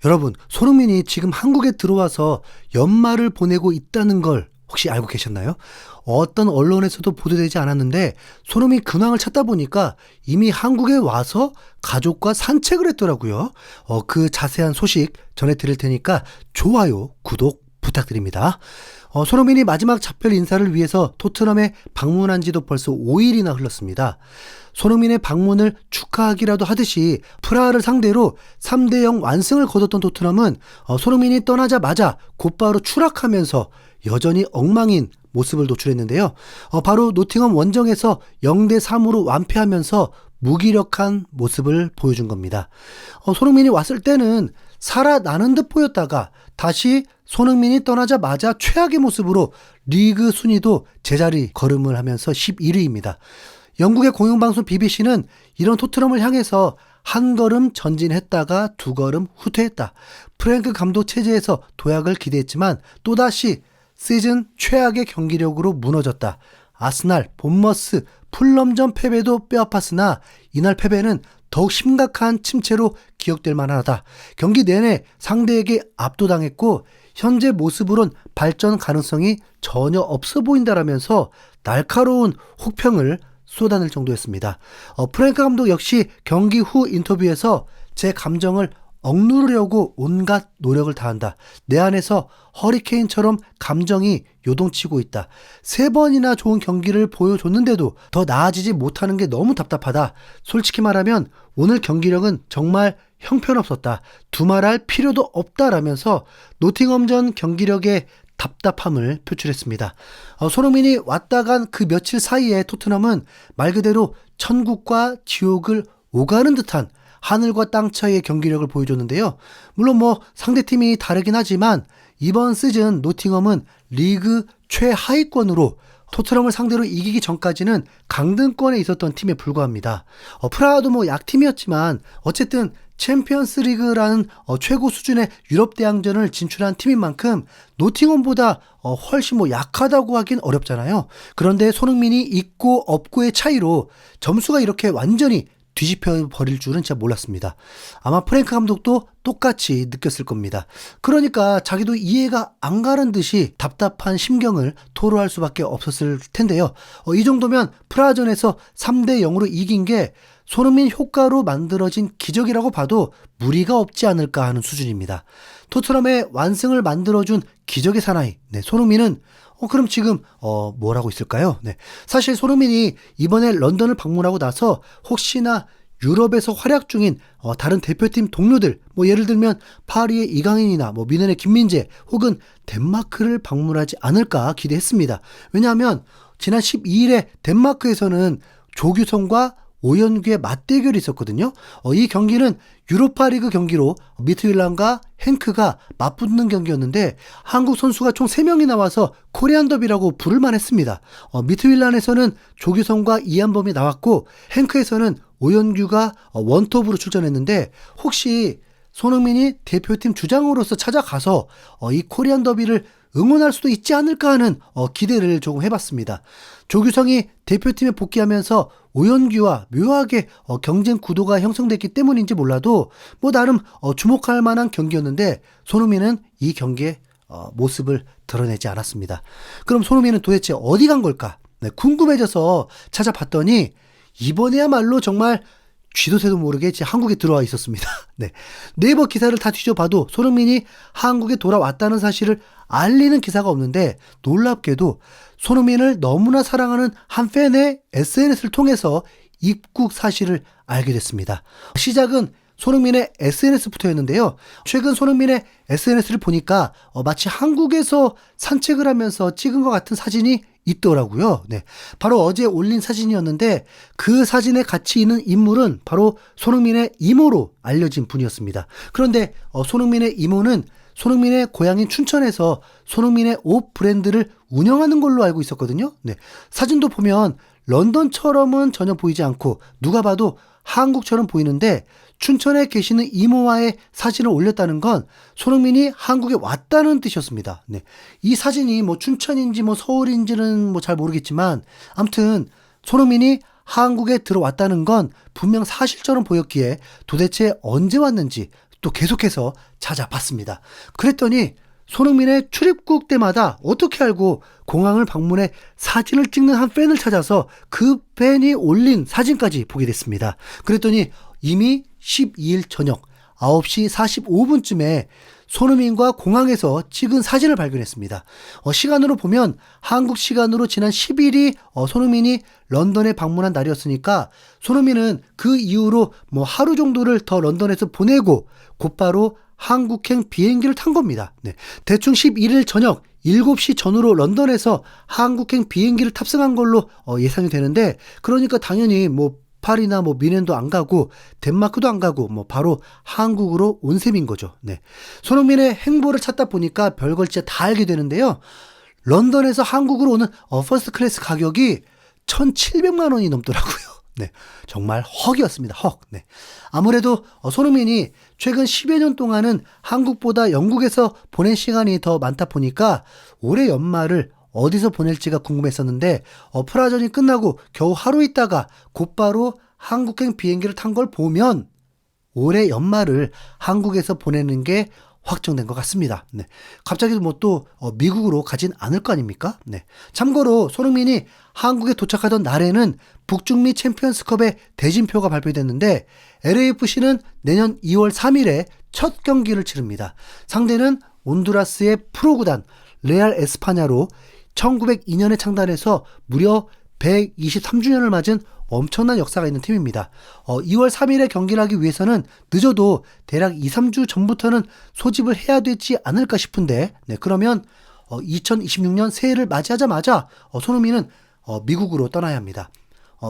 여러분, 손흥민이 지금 한국에 들어와서 연말을 보내고 있다는 걸 혹시 알고 계셨나요? 어떤 언론에서도 보도되지 않았는데 손흥민 근황을 찾다 보니까 이미 한국에 와서 가족과 산책을 했더라고요. 그 자세한 소식 전해드릴 테니까 좋아요, 구독 부탁드립니다. 손흥민이 마지막 작별 인사를 위해서 토트넘에 방문한 지도 벌써 5일이나 흘렀습니다. 손흥민의 방문을 축하하기라도 하듯이 프라하를 상대로 3대0 완승을 거뒀던 토트넘은 손흥민이 떠나자마자 곧바로 추락하면서 여전히 엉망인 모습을 노출했는데요. 바로 노팅엄 원정에서 0대3으로 완패하면서 무기력한 모습을 보여준 겁니다. 손흥민이 왔을 때는 살아나는 듯 보였다가 다시 손흥민이 떠나자마자 최악의 모습으로 리그 순위도 제자리 걸음을 하면서 11위입니다. 영국의 공영방송 BBC는 이런 토트넘을 향해서 한 걸음 전진했다가 두 걸음 후퇴했다. 프랭크 감독 체제에서 도약을 기대했지만 또다시 시즌 최악의 경기력으로 무너졌다. 아스날, 본머스, 풀럼전 패배도 뼈아팠으나 이날 패배는 더욱 심각한 침체로 기억될 만하다. 경기 내내 상대에게 압도당했고 현재 모습으론 발전 가능성이 전혀 없어 보인다라면서 날카로운 혹평을 쏟아낼 정도였습니다. 프랭크 감독 역시 경기 후 인터뷰에서 제 감정을 억누르려고 온갖 노력을 다한다. 내 안에서 허리케인처럼 감정이 요동치고 있다. 3번이나 좋은 경기를 보여줬는데도 더 나아지지 못하는 게 너무 답답하다. 솔직히 말하면 오늘 경기력은 정말 형편없었다. 두말할 필요도 없다라면서 노팅엄전 경기력의 답답함을 표출했습니다. 손흥민이 왔다 간 그 며칠 사이에 토트넘은 말 그대로 천국과 지옥을 오가는 듯한 하늘과 땅 차이의 경기력을 보여줬는데요. 물론 상대팀이 다르긴 하지만 이번 시즌 노팅엄은 리그 최하위권으로 토트넘을 상대로 이기기 전까지는 강등권에 있었던 팀에 불과합니다. 프라하도 약팀이었지만 어쨌든 챔피언스 리그라는 최고 수준의 유럽 대항전을 진출한 팀인 만큼 노팅엄보다 훨씬 약하다고 하긴 어렵잖아요. 그런데 손흥민이 있고 없고의 차이로 점수가 이렇게 완전히 뒤집혀 버릴 줄은 진짜 몰랐습니다. 아마 프랭크 감독도 똑같이 느꼈을 겁니다. 그러니까 자기도 이해가 안 가는 듯이 답답한 심경을 토로할 수밖에 없었을 텐데요. 이 정도면 프라하전에서 3대0으로 이긴 게 손흥민 효과로 만들어진 기적이라고 봐도 무리가 없지 않을까 하는 수준입니다. 토트넘의 완승을 만들어준 기적의 사나이 손흥민은 그럼 지금 뭘 하고 있을까요? 사실 손흥민이 이번에 런던을 방문하고 나서 혹시나 유럽에서 활약 중인 다른 대표팀 동료들 예를 들면 파리의 이강인이나 미넨의 김민재 혹은 덴마크를 방문하지 않을까 기대했습니다. 왜냐하면 지난 12일에 덴마크에서는 조규성과 오연규의 맞대결이 있었거든요. 이 경기는 유로파리그 경기로 미트윌란과 행크가 맞붙는 경기였는데 한국 선수가 총 3명이 나와서 코리안 더비라고 부를만 했습니다. 미트윌란에서는 조규성과 이한범이 나왔고 행크에서는 오연규가 원톱으로 출전했는데 혹시 손흥민이 대표팀 주장으로서 찾아가서 이 코리안 더비를 응원할 수도 있지 않을까 하는 기대를 조금 해봤습니다. 조규성이 대표팀에 복귀하면서 오연규와 묘하게 경쟁 구도가 형성됐기 때문인지 몰라도 나름 주목할 만한 경기였는데 손흥민은 이 경기의 모습을 드러내지 않았습니다. 그럼 손흥민은 도대체 어디 간 걸까? 궁금해져서 찾아봤더니 이번에야말로 정말 쥐도 새도 모르게 한국에 들어와 있었습니다. 네이버 기사를 다 뒤져봐도 손흥민이 한국에 돌아왔다는 사실을 알리는 기사가 없는데 놀랍게도 손흥민을 너무나 사랑하는 한 팬의 SNS를 통해서 입국 사실을 알게 됐습니다. 시작은 손흥민의 SNS부터였는데요. 최근 손흥민의 SNS를 보니까 마치 한국에서 산책을 하면서 찍은 것 같은 사진이 있더라고요. 바로 어제 올린 사진이었는데 그 사진에 같이 있는 인물은 바로 손흥민의 이모로 알려진 분이었습니다. 그런데 손흥민의 이모는 손흥민의 고향인 춘천에서 손흥민의 옷 브랜드를 운영하는 걸로 알고 있었거든요. 사진도 보면 런던처럼은 전혀 보이지 않고 누가 봐도 한국처럼 보이는데 춘천에 계시는 이모와의 사진을 올렸다는 건 손흥민이 한국에 왔다는 뜻이었습니다. 이 사진이 춘천인지 서울인지는 잘 모르겠지만 아무튼 손흥민이 한국에 들어왔다는 건 분명 사실처럼 보였기에 도대체 언제 왔는지 또 계속해서 찾아봤습니다. 그랬더니 손흥민의 출입국 때마다 어떻게 알고 공항을 방문해 사진을 찍는 한 팬을 찾아서 그 팬이 올린 사진까지 보게 됐습니다. 그랬더니 이미 12일 저녁 9시 45분쯤에 손흥민과 공항에서 찍은 사진을 발견했습니다. 시간으로 보면 한국 시간으로 지난 10일이 손흥민이 런던에 방문한 날이었으니까 손흥민은 그 이후로 뭐 하루 정도를 더 런던에서 보내고 곧바로 한국행 비행기를 탄 겁니다. 네. 대충 11일 저녁 7시 전후로 런던에서 한국행 비행기를 탑승한 걸로 예상이 되는데, 그러니까 당연히 뭐 파리나 뭐 미넨도 안 가고 덴마크도 안 가고 뭐 바로 한국으로 온 셈인 거죠. 네. 손흥민의 행보를 찾다 보니까 별걸 진짜 다 알게 되는데요. 런던에서 한국으로 오는 퍼스트 클래스 가격이 1,700만 원이 넘더라고요. 네. 정말 헉이었습니다. 헉. 네. 아무래도 손흥민이 최근 10여 년 동안은 한국보다 영국에서 보낸 시간이 더 많다 보니까 올해 연말을 어디서 보낼지가 궁금했었는데 프라전이 끝나고 겨우 하루 있다가 곧바로 한국행 비행기를 탄 걸 보면 올해 연말을 한국에서 보내는 게 확정된 것 같습니다. 네. 갑자기 뭐 또 미국으로 가진 않을 거 아닙니까? 네. 참고로 손흥민이 한국에 도착하던 날에는 북중미 챔피언스컵의 대진표가 발표됐는데 LAFC는 내년 2월 3일에 첫 경기를 치릅니다. 상대는 온두라스의 프로구단 레알 에스파냐로 1902년에 창단해서 무려 123주년을 맞은 엄청난 역사가 있는 팀입니다. 2월 3일에 경기를 하기 위해서는 늦어도 대략 2, 3주 전부터는 소집을 해야 되지 않을까 싶은데, 네, 그러면 2026년 새해를 맞이하자마자 손흥민은 미국으로 떠나야 합니다.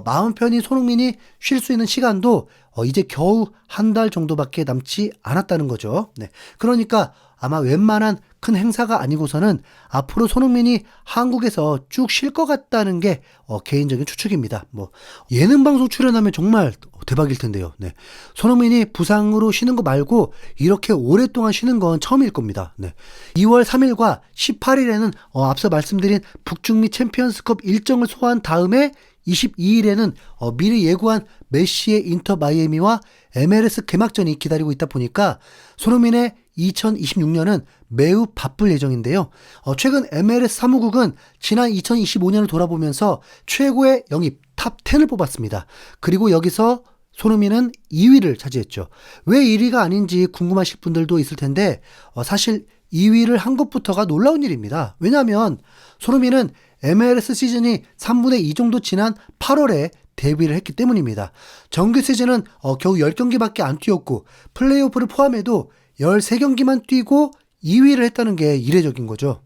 마음 편히 손흥민이 쉴 수 있는 시간도 이제 겨우 한 달 정도밖에 남지 않았다는 거죠. 네. 그러니까 아마 웬만한 큰 행사가 아니고서는 앞으로 손흥민이 한국에서 쭉 쉴 것 같다는 게 개인적인 추측입니다. 뭐 예능 방송 출연하면 정말 대박일 텐데요. 네. 손흥민이 부상으로 쉬는 거 말고 이렇게 오랫동안 쉬는 건 처음일 겁니다. 네. 2월 3일과 18일에는 앞서 말씀드린 북중미 챔피언스컵 일정을 소화한 다음에 22일에는 미리 예고한 메시의 인터 마이애미와 MLS 개막전이 기다리고 있다 보니까 손흥민의 2026년은 매우 바쁠 예정인데요. 최근 MLS 사무국은 지난 2025년을 돌아보면서 최고의 영입 탑 10을 뽑았습니다. 그리고 여기서 손흥민은 2위를 차지했죠. 왜 1위가 아닌지 궁금하실 분들도 있을 텐데 사실 2위를 한 것부터가 놀라운 일입니다. 왜냐하면 손흥민은 MLS 시즌이 3분의 2 정도 지난 8월에 데뷔를 했기 때문입니다. 정규 시즌은 겨우 10경기밖에 안 뛰었고 플레이오프를 포함해도 13경기만 뛰고 2위를 했다는 게 이례적인 거죠.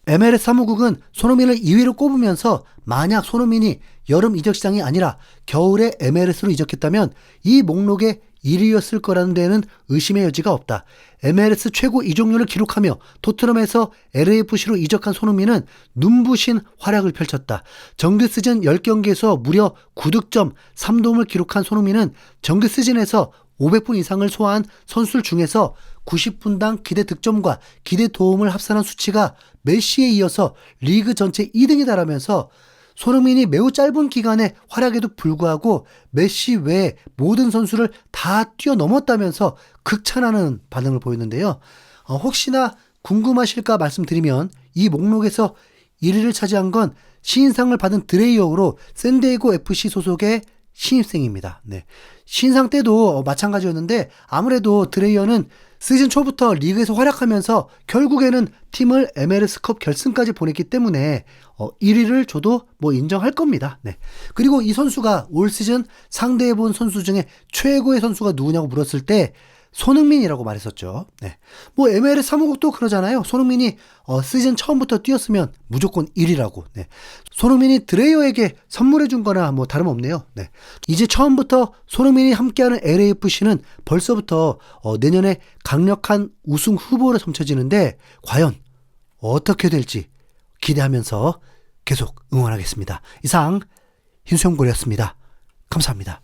MLS 사무국은 손흥민을 2위로 꼽으면서 만약 손흥민이 여름 이적 시장이 아니라 겨울에 MLS로 이적했다면 이 목록에 1위였을 거라는 데에는 의심의 여지가 없다. MLS 최고 이적률을 기록하며 토트넘에서 LAFC로 이적한 손흥민은 눈부신 활약을 펼쳤다. 정규 시즌 10경기에서 무려 9득점 3도움을 기록한 손흥민은 정규 시즌에서 500분 이상을 소화한 선수들 중에서 90분당 기대 득점과 기대 도움을 합산한 수치가 메시에 이어서 리그 전체 2등에 달하면서 손흥민이 매우 짧은 기간의 활약에도 불구하고 메시 외에 모든 선수를 다 뛰어넘었다면서 극찬하는 반응을 보였는데요. 혹시나 궁금하실까 말씀드리면 이 목록에서 1위를 차지한 건 신인상을 받은 드레이어로 샌디에고 FC 소속의 신입생입니다. 네. 신상 때도 마찬가지였는데 아무래도 드레이어는 시즌 초부터 리그에서 활약하면서 결국에는 팀을 MLS컵 결승까지 보냈기 때문에 1위를 줘도 뭐 인정할 겁니다. 네. 그리고 이 선수가 올 시즌 상대해본 선수 중에 최고의 선수가 누구냐고 물었을 때 손흥민이라고 말했었죠. 네. 뭐 MLS 사무국도 그러잖아요. 손흥민이 시즌 처음부터 뛰었으면 무조건 1위라고. 네. 손흥민이 드레이어에게 선물해준 거나 뭐 다름없네요. 네. 이제 처음부터 손흥민이 함께하는 LAFC는 벌써부터 내년에 강력한 우승 후보로 점쳐지는데 과연 어떻게 될지 기대하면서 계속 응원하겠습니다. 이상 흰수염고래였습니다. 감사합니다.